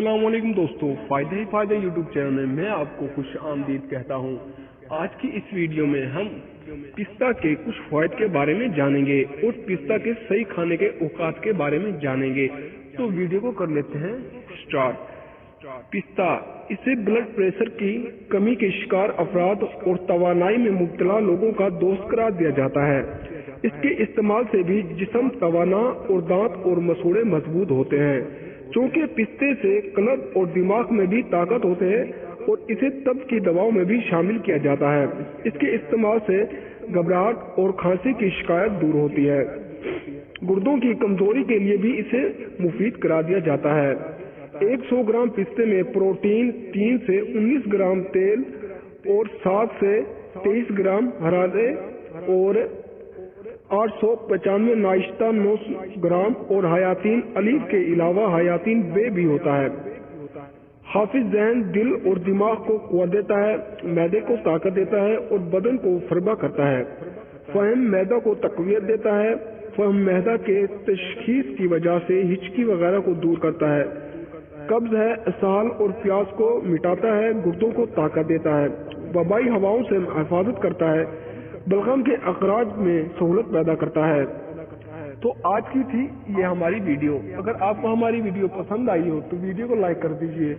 अस्सलाम वालेकुम दोस्तों, फायदे ही फायदे यूट्यूब चैनल में मैं आपको खुश आमदीद कहता हूँ। आज की इस वीडियो में हम पिस्ता के कुछ फायदे के बारे में जानेंगे और पिस्ता के सही खाने के औकात के बारे में जानेंगे। तो वीडियो को कर लेते हैं स्टार्ट। पिस्ता, इसे ब्लड प्रेशर की कमी के शिकार अफराद और तवानाई में मुब्तला लोगों का दोस्त करार दिया जाता है। इसके इस्तेमाल से भी जिस्म तवाना और दांत और मसूड़े मजबूत होते हैं। चूँकि पिस्ते से कल्ब और दिमाग में भी ताकत होते हैं और इसे तब की दवाओं में भी शामिल किया जाता है। इसके इस्तेमाल से घबराहट और खांसी की शिकायत दूर होती है। गुर्दों की कमजोरी के लिए भी इसे मुफीद करार दिया जाता है। 100 ग्राम पिस्ते में प्रोटीन, 3 से 19 ग्राम तेल और 7 से 23 ग्राम हरारे और 895 नाश्ता 9 ग्राम और हयातीन अलीफ के अलावा हयातीन बे भी होता है। हाफिज जहन, दिल और दिमाग को कुव्वत देता है, मैदे को ताकत देता है और बदन को फरबा करता है। फहम मैदा को तकवीत देता है। फहम मैदा के तशखीस की वजह से हिचकी वगैरह को दूर करता है। कब्ज है, इसहाल और प्यास को मिटाता है, गुर्दों को ताकत देता है, वबाई हवाओं से हिफाजत करता है, बलगम के अखराज में सहूलत पैदा करता है। तो आज की थी ये हमारी वीडियो। अगर आपको हमारी वीडियो पसंद आई हो तो वीडियो को लाइक कर दीजिए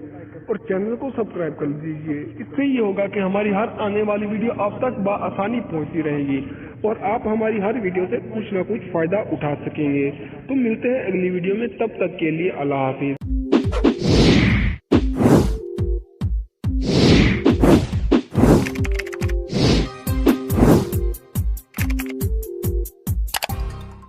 और चैनल को सब्सक्राइब कर दीजिए। इससे ये होगा कि हमारी हर आने वाली वीडियो आप तक बआसानी पहुंचती रहेगी और आप हमारी हर वीडियो से कुछ न कुछ फायदा उठा सकेंगे। तो मिलते हैं अगली वीडियो में, तब तक के लिए अल्लाह हाफिज।